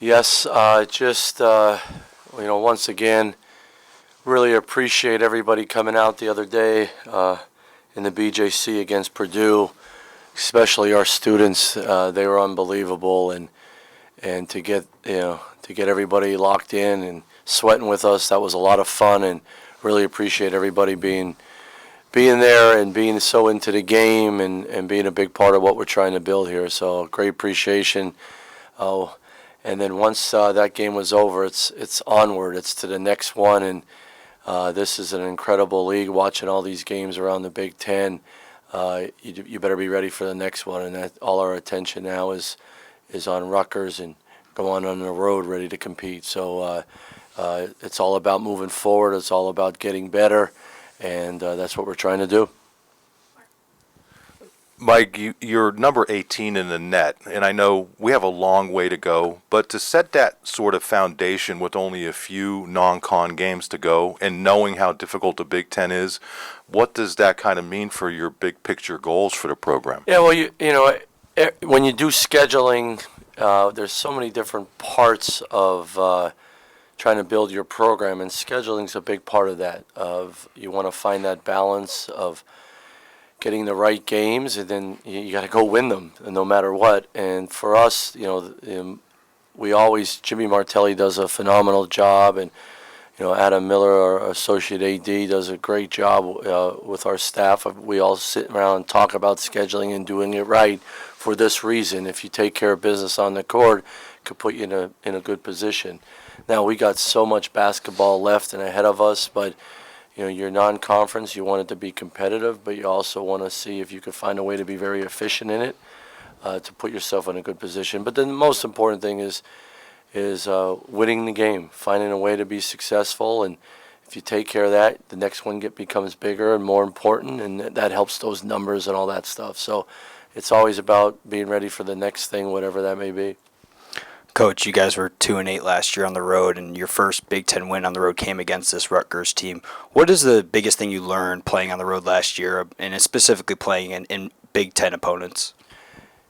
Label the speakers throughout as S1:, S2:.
S1: Yes, once again, really appreciate everybody coming out the other day in the BJC against Purdue, especially our students. They were unbelievable, and to get everybody locked in and sweating with us, that was a lot of fun, and really appreciate everybody being there and being so into the game and being a big part of what we're trying to build here. So great appreciation. Oh, and then once that game was over, it's onward. It's to the next one, and this is an incredible league. Watching all these games around the Big Ten, you better be ready for the next one. And all our attention now is on Rutgers and going on the road, ready to compete. So it's all about moving forward. It's all about getting better, and that's what we're trying to do.
S2: Mike, you're number 18 in the net, and I know we have a long way to go, but to set that sort of foundation with only a few non-con games to go and knowing how difficult the Big Ten is, what does that kind of mean for your big picture goals for the program?
S1: Yeah, well, when you do scheduling, there's so many different parts of trying to build your program, and scheduling's a big part of that. You want to find that balance of getting the right games, and then you got to go win them, no matter what. And for us, Jimmy Martelli does a phenomenal job, and Adam Miller, our associate AD, does a great job with our staff. We all sit around and talk about scheduling and doing it right for this reason. If you take care of business on the court, it could put you in a good position. Now, we got so much basketball left and ahead of us, but you're non-conference, you want it to be competitive, but you also want to see if you can find a way to be very efficient in it to put yourself in a good position. But then the most important thing is winning the game, finding a way to be successful, and if you take care of that, the next one becomes bigger and more important, and that helps those numbers and all that stuff. So it's always about being ready for the next thing, whatever that may be.
S3: Coach, you guys were 2-8 last year on the road, and your first Big Ten win on the road came against this Rutgers team. What is the biggest thing you learned playing on the road last year, and specifically playing in Big Ten opponents?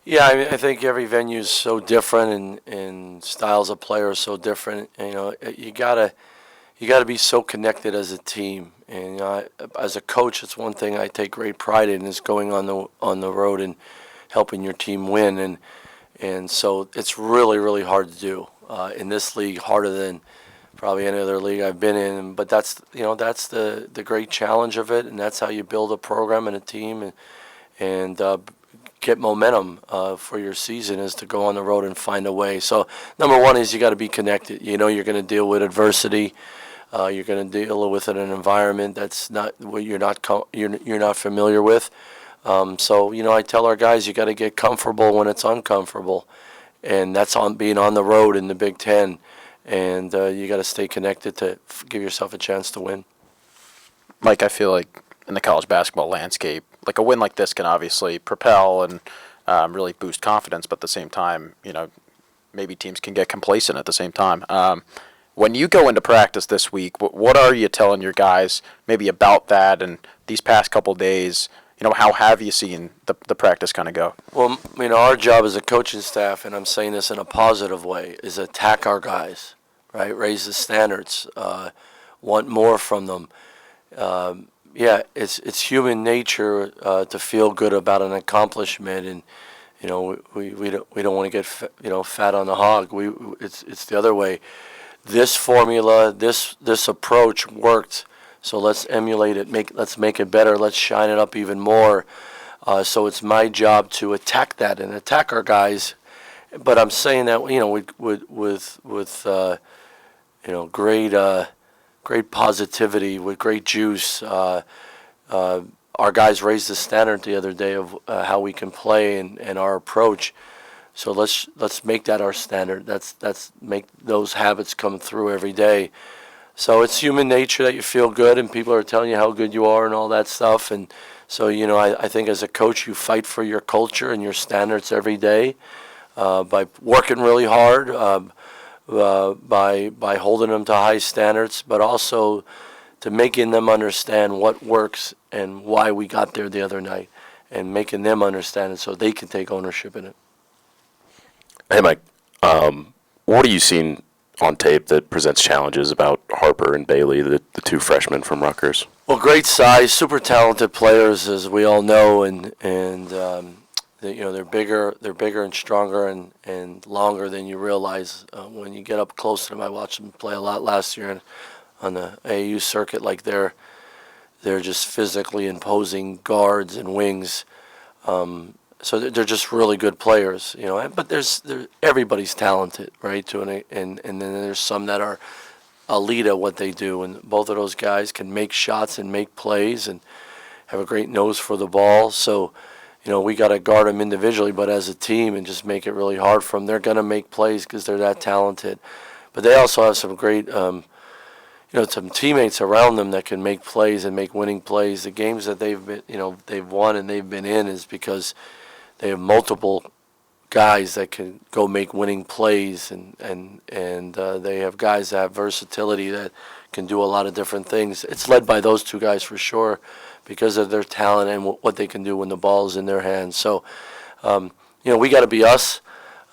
S1: Yeah, I think every venue is so different, and styles of play are so different. You gotta be so connected as a team. And as a coach, it's one thing I take great pride in is going on the road and helping your team win. And so it's really, really hard to do in this league, harder than probably any other league I've been in. But that's the great challenge of it, and that's how you build a program and a team and get momentum for your season, is to go on the road and find a way. So number one is you got to be connected. You're going to deal with adversity. You're going to deal with an environment that's not what you're not familiar with. So I tell our guys, you got to get comfortable when it's uncomfortable, and that's on being on the road in the Big Ten, and you got to stay connected to give yourself a chance to win.
S4: Mike, I feel like in the college basketball landscape, like a win like this can obviously propel and really boost confidence, but at the same time, maybe teams can get complacent at the same time. When you go into practice this week, what are you telling your guys maybe about that and these past couple days? How have you seen the practice kind of go?
S1: Well, our job as a coaching staff, and I'm saying this in a positive way, is attack our guys, right? Raise the standards, want more from them. It's human nature to feel good about an accomplishment, and we don't want to get fat on the hog. It's the other way. This formula, this approach worked. So let's emulate it. Let's make it better. Let's shine it up even more. So it's my job to attack that and attack our guys. But I'm saying that with great positivity, with great juice. Our guys raised the standard the other day of how we can play and our approach. So let's make that our standard. Let's make those habits come through every day. So it's human nature that you feel good and people are telling you how good you are and all that stuff. And so, I think as a coach, you fight for your culture and your standards every day by working really hard, by holding them to high standards, but also to making them understand what works and why we got there the other night, and making them understand it so they can take ownership in it.
S5: Hey, Mike. What are you seeing on tape that presents challenges about Harper and Bailey, the two freshmen from Rutgers?
S1: Well, great size, super talented players, as we all know, and they're bigger and stronger and longer than you realize when you get up close to them. I watched them play a lot last year on the AAU circuit. Like they're just physically imposing guards and wings. So they're just really good players, But everybody's talented, right? And then there's some that are elite at what they do, and both of those guys can make shots and make plays and have a great nose for the ball. So, we got to guard them individually, but as a team, and just make it really hard for them. They're going to make plays because they're that talented. But they also have some great, some teammates around them that can make plays and make winning plays. The games that they've won and they've been in is because they have multiple guys that can go make winning plays, and they have guys that have versatility that can do a lot of different things. It's led by those two guys for sure because of their talent and what they can do when the ball is in their hands. So, we got to be us,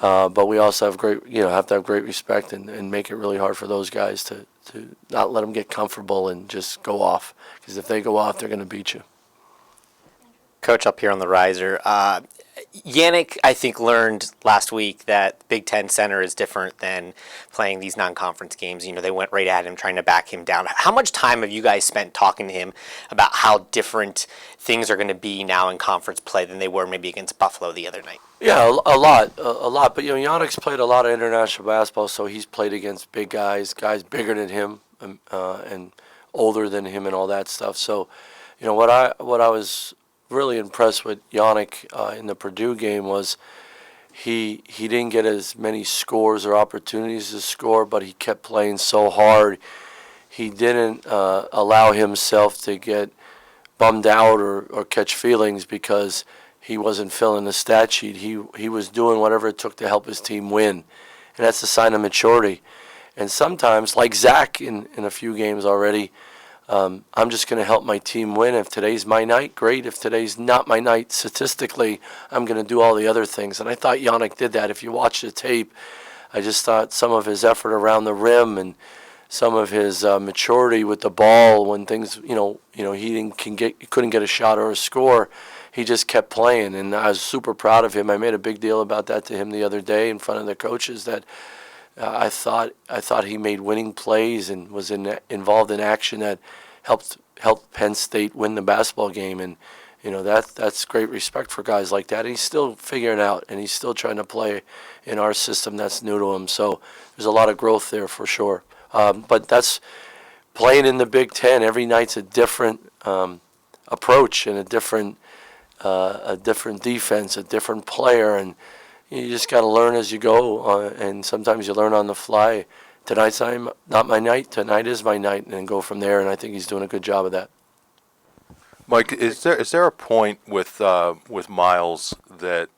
S1: but we also have have to have great respect and make it really hard for those guys to not let them get comfortable and just go off, because if they go off, they're going to beat you.
S6: Coach, up here on the riser, Yannick, I think, learned last week that Big Ten center is different than playing these non-conference games. They went right at him, trying to back him down. How much time have you guys spent talking to him about how different things are going to be now in conference play than they were maybe against Buffalo the other night?
S1: Yeah, a lot. But, Yannick's played a lot of international basketball, so he's played against big guys bigger than him and older than him and all that stuff. So, what I was really impressed with Yannick in the Purdue game was he didn't get as many scores or opportunities to score, but he kept playing so hard. He didn't allow himself to get bummed out or catch feelings because he wasn't filling the stat sheet. He was doing whatever it took to help his team win, and that's a sign of maturity. And sometimes, like Zach in a few games already, I'm just going to help my team win. If today's my night, great. If today's not my night, statistically, I'm going to do all the other things. And I thought Yannick did that. If you watch the tape, I just thought some of his effort around the rim and some of his maturity with the ball when things, he couldn't get a shot or a score, he just kept playing. And I was super proud of him. I made a big deal about that to him the other day in front of the coaches, that I thought he made winning plays and was involved in action that helped Penn State win the basketball game, and that's great respect for guys like that. And he's still figuring out, and he's still trying to play in our system that's new to him. So there's a lot of growth there for sure. But that's playing in the Big Ten. Every night's a different approach and a different defense, a different player, and you just got to learn as you go, and sometimes you learn on the fly. Tonight's not my night. Tonight is my night, and then go from there. And I think he's doing a good job of that.
S2: Mike, is there a point with Miles that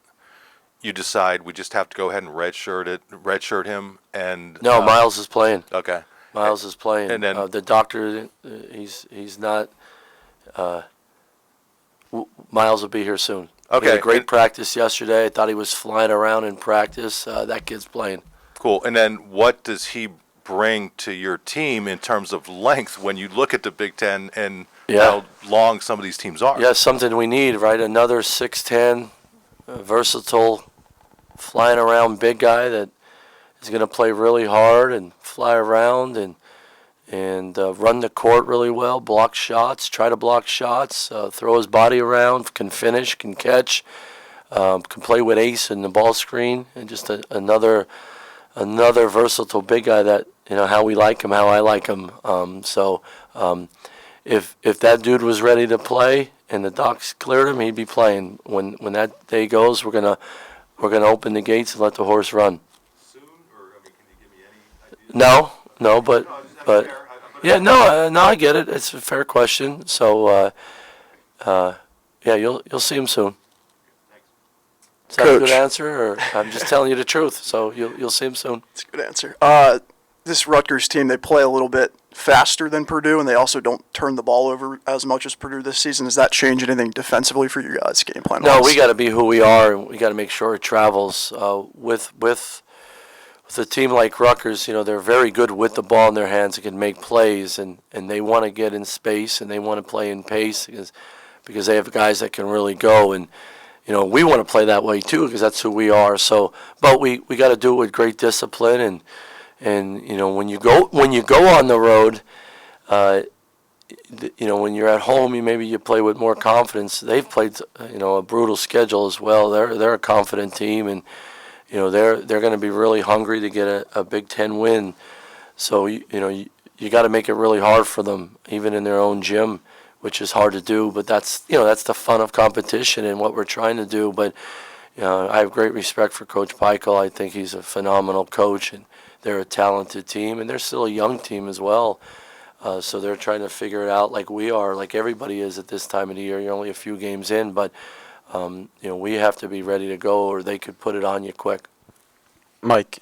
S2: you decide we just have to go ahead and redshirt him? And
S1: No, Miles is playing.
S2: Okay.
S1: Miles is playing.
S2: And then
S1: the doctor, he's not. Miles will be here soon.
S2: Okay.
S1: He had a great practice yesterday. I thought he was flying around in practice. That kid's playing.
S2: Cool. And then what does he bring to your team in terms of length when you look at the Big Ten and how long some of these teams are?
S1: Yeah, something we need, right? Another 6'10", versatile, flying around big guy that is going to play really hard and fly around and run the court really well, block shots, try to block shots, throw his body around, can finish, can catch, can play with ace in the ball screen, and just another versatile big guy that, how we like him, how I like him. If that dude was ready to play and the docs cleared him, he'd be playing. When that day goes, we're gonna open the gates and let the horse run.
S2: Soon, or can you give me any idea?
S1: No, but yeah, no, I get it. It's a fair question. So, you'll see him soon. Is that a good answer, or I'm just telling you the truth? So you'll see him soon.
S7: That's a good answer. This Rutgers team, they play a little bit faster than Purdue, and they also don't turn the ball over as much as Purdue this season. Does that change anything defensively for you guys, game plan?
S1: No, we got to be who we are, and we got to make sure it travels with with a team like Rutgers, they're very good with the ball in their hands and can make plays, and they want to get in space and they want to play in pace because they have guys that can really go. And we want to play that way too because that's who we are. So, but we got to do it with great discipline, and when you go on the road, when you're at home, maybe you play with more confidence. They've played a brutal schedule as well. They're a confident team, and they're going to be really hungry to get a Big Ten win. So you got to make it really hard for them, even in their own gym, which is hard to do. But that's the fun of competition and what we're trying to do. But I have great respect for Coach Peichel. I think he's a phenomenal coach, and they're a talented team, and they're still a young team as well. So they're trying to figure it out like we are, like everybody is at this time of the year. You're only a few games in, but we have to be ready to go, or they could put it on you quick.
S4: Mike,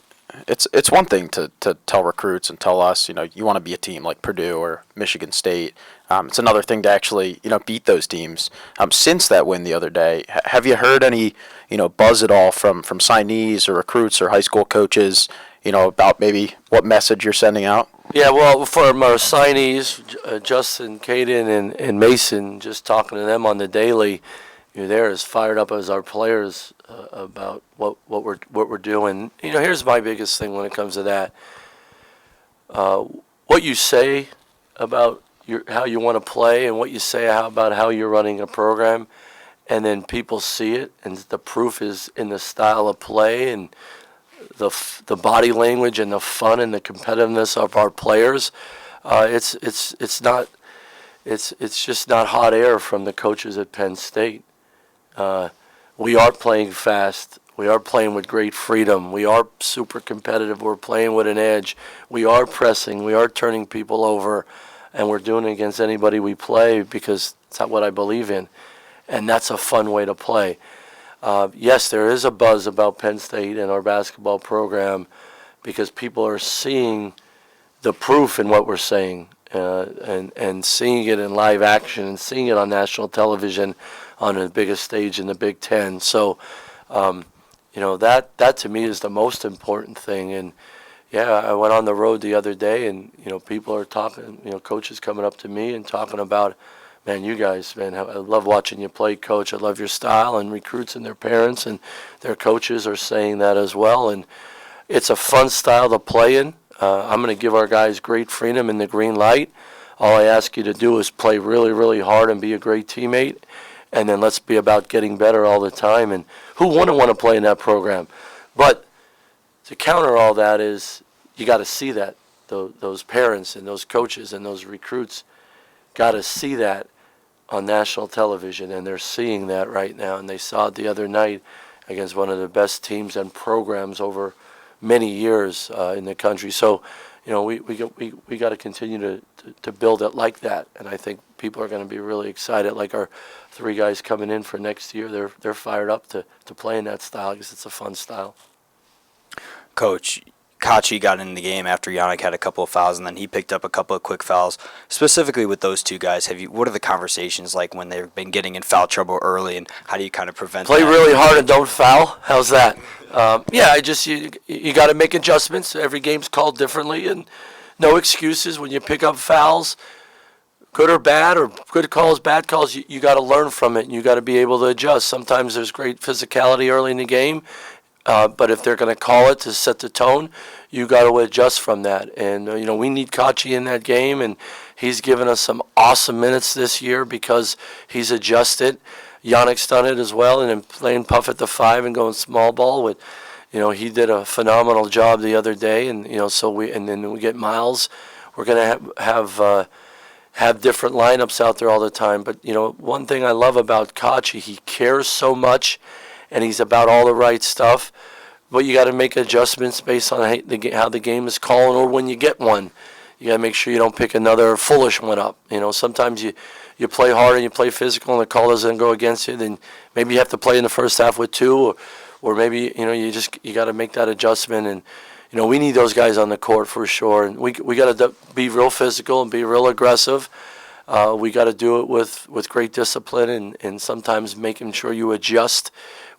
S4: it's one thing to tell recruits and tell us, you want to be a team like Purdue or Michigan State. It's another thing to actually, beat those teams. Since that win the other day, have you heard any, buzz at all from signees or recruits or high school coaches, about maybe what message you're sending out?
S1: Yeah, well, for our signees, Justin, Caden, and Mason, just talking to them on the daily, they're as fired up as our players about what we're doing. Here's my biggest thing when it comes to that. What you say about how you want to play and what you say about how you're running a program, and then people see it, and the proof is in the style of play and the body language and the fun and the competitiveness of our players. It's just not hot air from the coaches at Penn State. We are playing fast. We are playing with great freedom. We are super competitive. We're playing with an edge. We are pressing. We are turning people over, and we're doing it against anybody we play because it's not what I believe in, and that's a fun way to play. Yes, there is a buzz about Penn State and our basketball program because people are seeing the proof in what we're saying and seeing it in live action and seeing it on national television on the biggest stage in the Big Ten. So, that to me is the most important thing. And, yeah, I went on the road the other day and, people are talking, coaches coming up to me and talking about, man, you guys, man, I love watching you play, Coach. I love your style, and recruits and their parents and their coaches are saying that as well. And it's a fun style to play in. I'm going to give our guys great freedom in the green light. All I ask you to do is play really, really hard and be a great teammate, and then let's be about getting better all the time. And who wouldn't want to play in that program? But to counter all that is you got to see that. Those parents and those coaches and those recruits got to see that on national television, and they're seeing that right now, and they saw it the other night against one of the best teams and programs over many years in the country. So, we got to continue to build it like that, and I think people are going to be really excited. Like our 3 guys coming in for next year, they're fired up to play in that style because it's a fun style.
S3: Coach, Kachi got in the game after Yannick had a couple of fouls, and then he picked up a couple of quick fouls. Specifically with those 2 guys, what are the conversations like when they've been getting in foul trouble early, and how do you kind of prevent
S1: Play
S3: that?
S1: really hard and don't foul. How's that? You got to make adjustments. Every game's called differently, and no excuses when you pick up fouls, good or bad, or good calls, bad calls. You got to learn from it, and you got to be able to adjust. Sometimes there's great physicality early in the game. But if they're going to call it to set the tone, you got to adjust from that. And, we need Kachi in that game, and he's given us some awesome minutes this year because he's adjusted. Yannick's done it as well, and then playing puff at the 5 and going small ball with, he did a phenomenal job the other day. And, and then we get Miles. We're going to have different lineups out there all the time. But, one thing I love about Kachi, he cares so much, and he's about all the right stuff, but you got to make adjustments based on how the game is calling, or when you get one, you got to make sure you don't pick another foolish one up. Sometimes you play hard and you play physical, and the call doesn't go against you. Then maybe you have to play in the first half with 2, or maybe you got to make that adjustment. And we need those guys on the court for sure. And we got to be real physical and be real aggressive. We got to do it with great discipline and sometimes making sure you adjust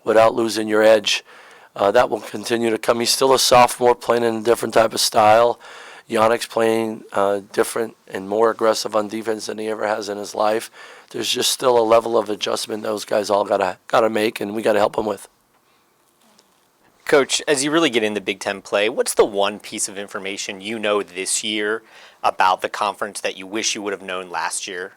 S1: without losing your edge. That will continue to come. He's still a sophomore playing in a different type of style. Yannick's playing different and more aggressive on defense than he ever has in his life. There's just still a level of adjustment those guys all gotta make, and we gotta help them with.
S6: Coach, as you really get into Big Ten play, what's the one piece of information you know this year about the conference that you wish you would have known last year?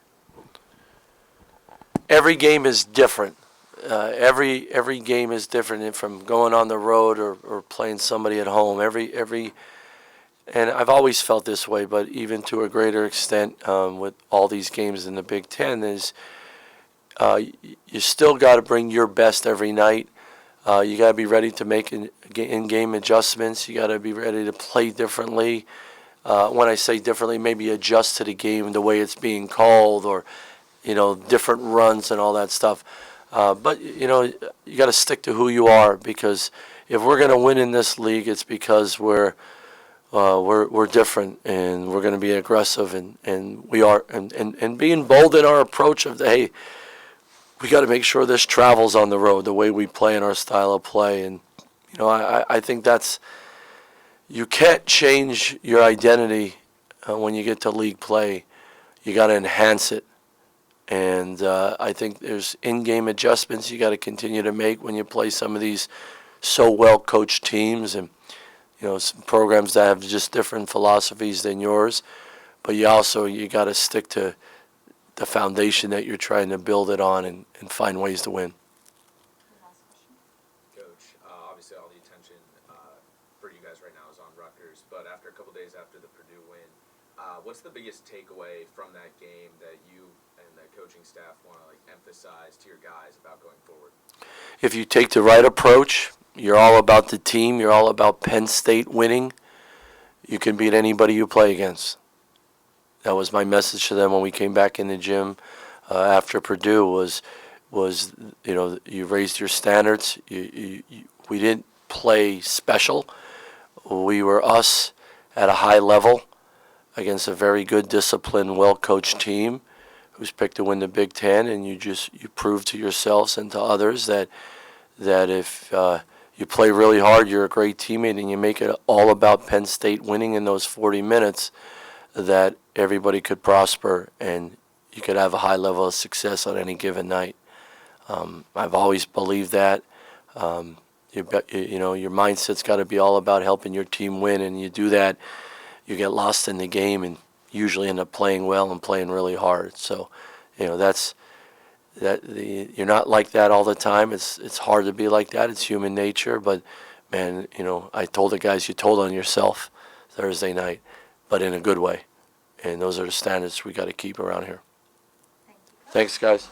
S1: Every game is different. Every game is different from going on the road or playing somebody at home. And I've always felt this way, but even to a greater extent with all these games in the Big Ten is you still got to bring your best every night. You got to be ready to make in-game adjustments. You got to be ready to play differently. When I say differently, maybe adjust to the game, the way it's being called, or different runs and all that stuff. But you got to stick to who you are, because if we're going to win in this league, it's because we're different, and we're going to be aggressive, and we are, and being bold in our approach of hey, we got to make sure this travels on the road, the way we play and our style of play. And I think that's, you can't change your identity when you get to league play. You got to enhance it. And I think there's in-game adjustments you got to continue to make when you play some of these so well-coached teams, and some programs that have just different philosophies than yours. But you got to stick to the foundation that you're trying to build it on, and find ways to win.
S8: Coach, obviously all the attention for you guys right now is on Rutgers, but after a couple days after the Purdue win, what's the biggest takeaway from that game that you and the coaching staff want to emphasize to your guys about going forward?
S1: If you take the right approach, you're all about the team, you're all about Penn State winning, you can beat anybody you play against. That was my message to them when we came back in the gym after Purdue was you raised your standards. We didn't play special. We were us at a high level against a very good, disciplined, well-coached team who's picked to win the Big Ten, and you proved to yourselves and to others that if you play really hard, you're a great teammate, and you make it all about Penn State winning in those 40 minutes, that everybody could prosper and you could have a high level of success on any given night. I've always believed that. Your mindset's got to be all about helping your team win, and you do that, you get lost in the game and usually end up playing well and playing really hard. So, you're not like that all the time. It's hard to be like that. It's human nature. But man, I told the guys, you told on yourself Thursday night, but in a good way. And those are the standards we got to keep around here. Thanks, guys.